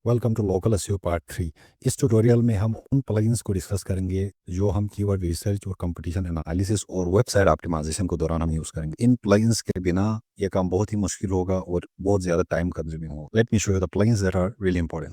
Welcome to local SEO part 3। इस tutorial में हम उन प्लगइन्स को डिस्कस करेंगे जो हम कीवर्ड रिसर्च और कंपटीशन एनालिसिस और वेबसाइट ऑप्टिमाइजेशन को दौरान हम यूज करेंगे। इन प्लगइन्स के बिना ये काम बहुत ही मुश्किल होगा और बहुत ज्यादा टाइम कंज्यूमिंग होगा। Let me show you the plugins that are really important.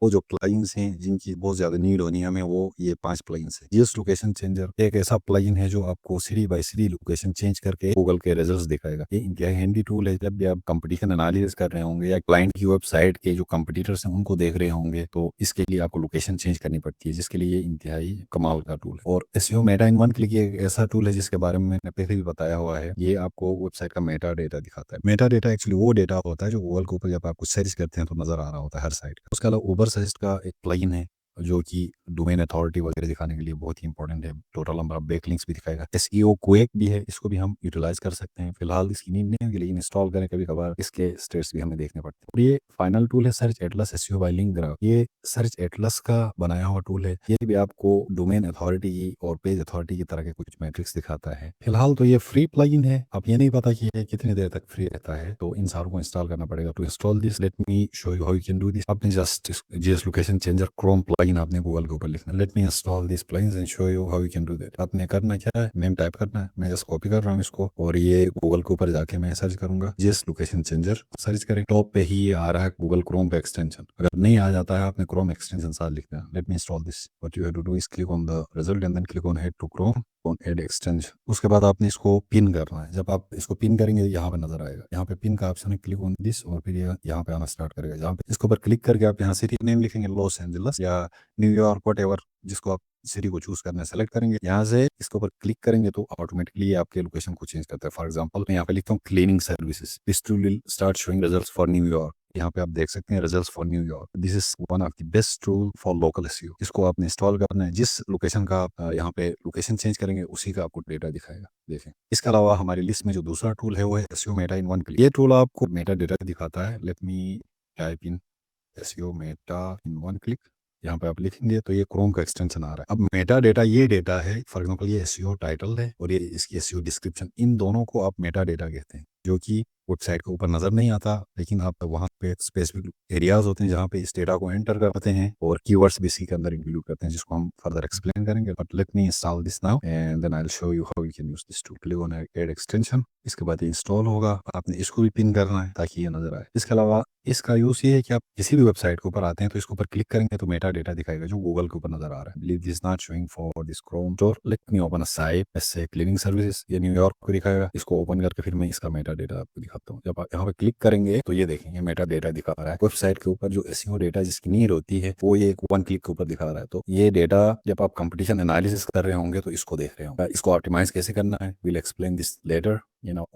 वो जो प्लगइन्स हैं जिनकी बहुत ज़्यादा नीड होनी है हमें, वो ये 5 प्लगइन्स है। जीएस लोकेशन चेंजर एक ऐसा प्लगइन है जो आपको city bye city location change करके गूगल के रिजल्ट्स दिखाएगा। ये इंतहाई हैंडी टूल है जब भी आप कंपटीशन एनालिसिस कर रहे होंगे या क्लाइंट की वेबसाइट के जो कंपटीटर्स हैं उनको देख रहे होंगे, तो इसके लिए आपको लोकेशन चेंज करनी पड़ती है, जिसके लिए ये इंतहाई कमाल का टूल है। और SEO meta in one click एक ऐसा टूल है जिसके बारे में मैंने पहले भी बताया हुआ है। ये आपको वेबसाइट का मेटा डेटा दिखाता है। मेटा डेटा एक्चुअली वो डेटा होता है जो गूगल के ऊपर जब आप कुछ सर्च करते हैं तो नजर आ रहा होता है हर साइट का। उसके अलावा उबर सजेस्ट का एक प्लगइन है जो कि डोमेन अथॉरिटी वगैरह दिखाने के लिए बहुत ही इंपॉर्टेंट है। टोटल नंबर ऑफ बैकलिंक्स भी दिखाएगा। एसईओ क्वेक भी है, इसको भी हम यूटिलाइज कर सकते हैं। फिलहाल इसकी नीड नहीं है, लेकिन इंस्टॉल करें कभी कभार इसके स्टेट्स भी हमें देखने पड़ते हैं। और ये फाइनल टूल है search Atlas SEO bye link graph. ये सर्च एटलस का बनाया हुआ टूल है। ये भी आपको डोमेन अथॉरिटी और पेज अथॉरिटी की तरह के कुछ मैट्रिक्स दिखाता है। फिलहाल तो ये फ्री प्लगइन है। अब ये नहीं पता कि ये कितनी देर तक फ्री रहता है, तो इन सारों को इंस्टॉल करना पड़ेगा। To install this let me show you how you can do this. आपने just GS location changer Chrome plugin आपने गूगल के ऊपर लिखना। Let me install this plugins and show you how you can do that. आपने करना क्या है, name type करना है। मैं जस्ट कॉपी कर रहा हूँ इसको और ये गूगल के ऊपर जाके मैं सर्च करूंगा जीएस लोकेशन चेंजर। सर्च करें, टॉप पे ही ये आ रहा है गूगल क्रोम का एक्सटेंशन। अगर नहीं आ जाता है आपने क्रोम एक्सटेंशन साथ लिखना है। Let me install this. What you have to do is click on the result and then click on add to Chrome on add extension. उसके बाद आपने इसको पिन करना है। जब आप इसको पिन करेंगे यहाँ पे नजर आएगा, यहाँ पे पिन का ऑप्शन है, क्लिक ऑन दिस और फिर यहाँ पे आना स्टार्ट करेगा। जहाँ पे इसके ऊपर क्लिक करके आप यहाँ सिटी नेम लिखेंगे, लॉस एंजलस या न्यूयॉर्क, वट जिसको आप सिटी को चूज करना है सेलेक्ट करेंगे। यहाँ से इसके ऊपर क्लिक करेंगे तो ऑटोमेटिकली आपके लोकेशन को चेंज करता है। फॉर एग्जांपल मैं यहाँ पे लिखता हूँ cleaning services, this tool will start showing results for New York. यहाँ पे आप देख सकते हैं results for New York. This is one of the best tool for local SEO. इसको आपने इंस्टॉल करना है। जिस लोकेशन का आप यहाँ पे लोकेशन चेंज करेंगे उसी का आपको डेटा दिखाएगा। देखें, इसके अलावा हमारी लिस्ट में जो दूसरा टूल है वो है SEO meta in one click. ये टूल आपको मेटा डेटा दिखाता है। Let me type in SEO meta in one click. यहाँ पे आप लिखेंगे तो ये क्रोम का एक्सटेंशन आ रहा है। अब मेटा डेटा ये डेटा है, फॉर एग्जांपल ये एसईओ टाइटल है और ये इसकी एसईओ डिस्क्रिप्शन, इन दोनों को आप मेटा डेटा कहते हैं, जो कि वेबसाइट के ऊपर नजर नहीं आता, लेकिन आप वहाँ पे स्पेसिफिक एरियाज होते हैं जहाँ पे इस डेटा को एंटर करते हैं और कीवर्ड्स भी इसी के अंदर इंक्लूड करते हैं, जिसको हम फर्दर एक्सप्लेन करेंगे। But let me install this now and then I will show you how you can use this tool. Click on add extension. इसके बाद ये इंस्टॉल होगा। आपने इसको भी पिन करना है ताकि ये नजर आए। इसके अलावा इसका यूज ये है कि आप किसी भी वेबसाइट के ऊपर आते हैं तो इसके ऊपर क्लिक करेंगे तो मेटा डेटा दिखाएगा जो गूगल के ऊपर नजर आ रहा है। Believe this not showing for this Chrome store. Let me open a site ऐसे क्लीनिंग सर्विसेज, ये न्यूयॉर्क को दिखाएगा। इसको ओपन करके फिर मैं इसका मेटा डेटा आपको दिखाता हूँ। जब आप यहाँ पे क्लिक करेंगे तो ये देखेंगे मेटा डेटा दिखा रहा है। वेबसाइट के ऊपर जो एसईओ डेटा जिसकी नीड होती है वो ये वन क्लिक के ऊपर दिखा रहा है। तो ये डेटा जब आप कंपटीशन एनालिसिस कर रहे होंगे तो इसको देख रहे होंगे। इसको ऑप्टिमाइज कैसे करना है, will explain this later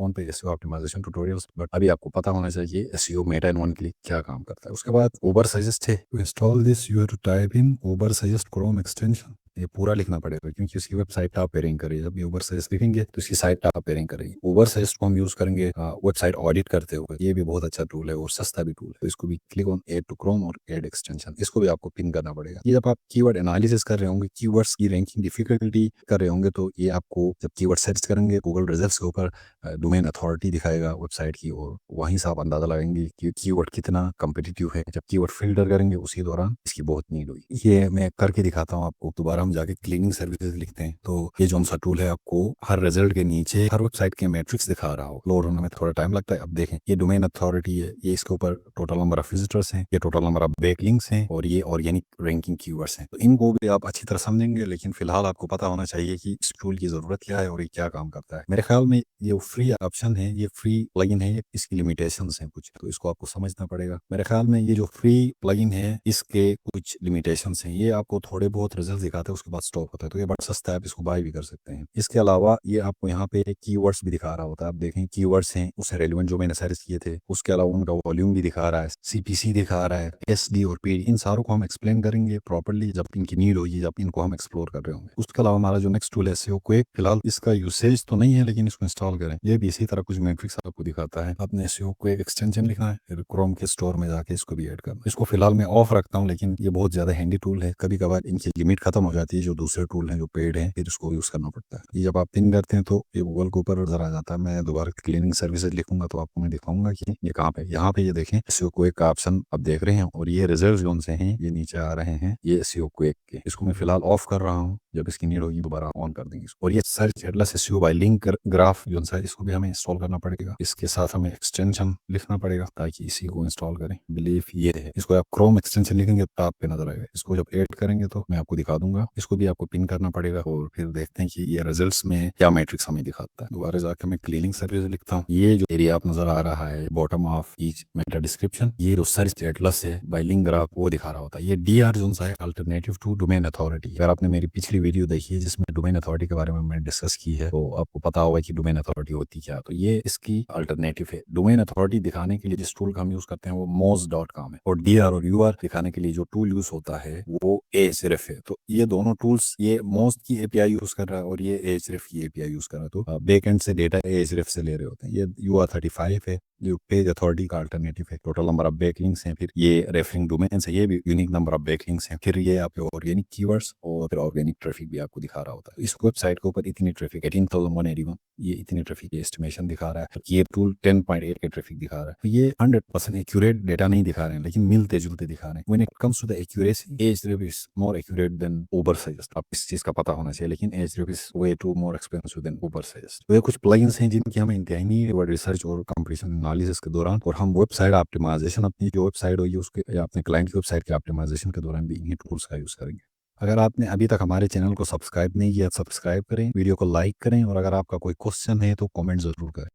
on page SEO optimization tutorials. But अभी आपको पता होना चाहिए SEO meta in one click क्या काम करता है। उसके बाद उबर सजेस्ट है। To install this you have to type in Ubersuggest Chrome extension. ये पूरा लिखना पड़ेगा क्योंकि उसकी वेबसाइट टॉप पेयरिंग करेगी। जब ये उबर सजेस्ट लिखेंगे तो इसकी साइट टॉप पेयरिंग करेगी। उबर सजेस्ट को हम यूज करेंगे वेबसाइट ऑडिट करते हुए। ये भी बहुत अच्छा टूल है और सस्ता भी टूल है। तो इसको भी click on add to Chrome और एड एक्सटेंशन। इसको भी आपको पिन करना पड़ेगा। ये जब आप कीवर्ड एनालिसिस कर रहे होंगे, कीवर्ड्स की रैंकिंग डिफिकल्टी कर रहे होंगे, तो ये आपको जब कीवर्ड सर्च करेंगे गूगल रिजल्ट्स के ऊपर डोमेन अथॉरिटी दिखाएगा वेबसाइट की और वहीं से आप अंदाजा लगाएंगे कि कीवर्ड कितना कम्पिटिटिव है। जब कीवर्ड फिल्टर करेंगे उसी दौरान इसकी बहुत नीड हुई। ये मैं करके दिखाता हूँ आपको। दोबारा हम जाके क्लीनिंग सर्विसेज लिखते हैं तो ये जो सा टूल है आपको हर रिजल्ट के नीचे हर वेबसाइट के मैट्रिक्स दिखा रहा हो। लोड होने में थोड़ा टाइम लगता है। अब देखें, ये डोमेन अथॉरिटी है, ये इसके ऊपर टोटल नंबर ऑफ विजिटर्स हैं, ये टोटल नंबर ऑफ बैकलिंक्स हैं और ये ऑर्गेनिक रैंकिंग कीवर्ड्स हैं। तो इनको भी आप अच्छी तरह समझेंगे, लेकिन फिलहाल आपको पता होना चाहिए कि इस टूल की जरूरत क्या है और ये क्या काम करता है। मेरे ख्याल में ये फ्री ऑप्शन है, ये फ्री प्लगइन है, इसकी लिमिटेशंस हैं कुछ, तो इसको आपको समझना पड़ेगा। मेरे ख्याल में ये जो फ्री प्लगइन है इसके कुछ लिमिटेशंस हैं। ये आपको थोड़े बहुत रिजल्ट दिखाते हैं उसके बाद स्टॉप होता है, तो ये बड़ा सस्ता है, आप इसको बाय भी कर सकते हैं। इसके अलावा ये आपको यहाँ पे कीवर्ड्स भी दिखा रहा होता है। आप देखें कीवर्ड्स हैं उससे रेलिवेंट जो मैंने सर्च किए थे, उसके अलावा उनका वॉल्यूम भी दिखा रहा है, सीपीसी दिखा रहा है, एसडी और पीडी। इन सारों को हम एक्सप्लेन करेंगे प्रॉपर्ली जब इनकी नीड होगी, जब इनको हम एक्सप्लोर कर रहे होंगे। उसके अलावा हमारा जो नेक्स्ट टूल है एसईओ क्वेक, फिलहाल इसका यूसेज तो नहीं है लेकिन इसको इंस्टॉल करें। ये भी इसी तरह कुछ मैट्रिक्स आपको दिखाता है। आपने एसईओ क्वेक एक्सटेंशन लिखना है, फिर क्रोम के स्टोर में जाके इसको भी ऐड करना। इसको फिलहाल मैं ऑफ रखता हूँ, लेकिन ये बहुत ज्यादा हैंडी टूल है। कभी कभार इनकी लिमिट खत्म हो जाती है, जो दूसरे टूल हैं जो पेड हैं फिर उसको यूज करना पड़ता है। ये जब आप पिन करते हैं तो ये गूगल के ऊपर नजर आ जाता है। मैं दोबारा क्लीनिंग सर्विसेज लिखूंगा तो आपको मैं दिखाऊंगा कि ये कहाँ पे। यहाँ पे ये देखें एसईओ क्वेक का ऑप्शन आप देख रहे हैं और ये रिजल्ट जो से हैं ये नीचे आ रहे हैं, ये एसईओ क्वेक के। इसको मैं फिलहाल ऑफ कर रहा हूँ, जब इसकी नीड होगी दोबारा ऑन कर देंगे इसको। और ये search headless SEO bye link graph जो है इसको भी हमें इंस्टॉल करना पड़ेगा। इसके साथ हमें एक्सटेंशन लिखना पड़ेगा ताकि इसी को इंस्टॉल करें। बिलीव ये है, इसको आप क्रोम एक्सटेंशन लिखेंगे तो आप पे नजर आएगा। इसको जब ऐड करेंगे तो मैं आपको दिखा दूंगा। इसको भी आपको पिन करना पड़ेगा और फिर देखते हैं कि ये रिजल्ट्स में क्या मैट्रिक्स हमें दिखाता है। दोबारा जाकर मैं क्लीनिंग सर्विस लिखता हूँ। ये जो एरिया आप नजर आ रहा है bottom of each Meta description, ये जो सर्च एटलस है बाय लिंक ग्राफ वो दिखा रहा होता है। ये डीआर जो है अल्टरनेटिव टू डोमेन अथॉरिटी। अगर आपने मेरी पिछली वीडियो देखी है जिसमें डोमेन अथॉरिटी के बारे में मैंने डिस्कस की है तो आपको पता होगा कि डोमेन अथॉरिटी होती क्या। तो ये इसकी अल्टरनेटिव है। डोमेन अथॉरिटी दिखाने के लिए जिस टूल का हम यूज करते हैं वो moz.com है, और डीआर और यूआर दिखाने के लिए जो टूल यूज होता है वो एhref है। तो ये दोनों टूल्स, ये मोज की एपीआई यूज कर रहा है और ये एhref की एपीआई यूज कर रहा है। तो बैक एंड से डेटा एhref से ले रहे होते हैं। ये UR35 है जो पेज अथॉरिटी का अल्टरनेटिव है। टोटल नंबर ऑफ बैकलिंक्स हैं, फिर ये रेफरिंग डोमेन्स है, ये भी यूनिक नंबर ऑफ बैकलिंक्स हैं, फिर ये आपके ऑर्गेनिक कीवर्ड्स और फिर ऑर्गेनिक ट्रैफिक भी आपको दिखा रहा होता है। इस वेबसाइट के ऊपर इतनी ट्रैफिक 18,181, ये इतनी ट्रैफिक की एस्टिमेशन दिखा रहा है। ये टूल 10.8 के ट्रैफिक दिखा रहा है। तो ये 100% एक्यूरेट डेटा नहीं दिखा रहे हैं, लेकिन मिलते जुलते दिखा रहे हैं। When it comes to the accuracy, एhref is more accurate than Ubersuggest. आप इस चीज का पता होना चाहिए, लेकिन एhref is way too more expensive than Ubersuggest. तो ये कुछ प्लगइन्स हैं जिनकी हमें इंतहा नहीं है रिसर्च और कंपटीशन एनालिसिस के दौरान, और हम वेबसाइट ऑप्टिमाइजेशन अपनी जो वेबसाइट होगी उसके या अपने क्लाइंट की वेबसाइट के ऑप्टिमाइजेशन के दौरान भी इन्हीं टूल्स का यूज करेंगे। अगर आपने अभी तक हमारे चैनल को सब्सक्राइब नहीं किया, सब्सक्राइब करें, वीडियो को लाइक करें, और अगर आपका कोई क्वेश्चन है तो कमेंट जरूर करें।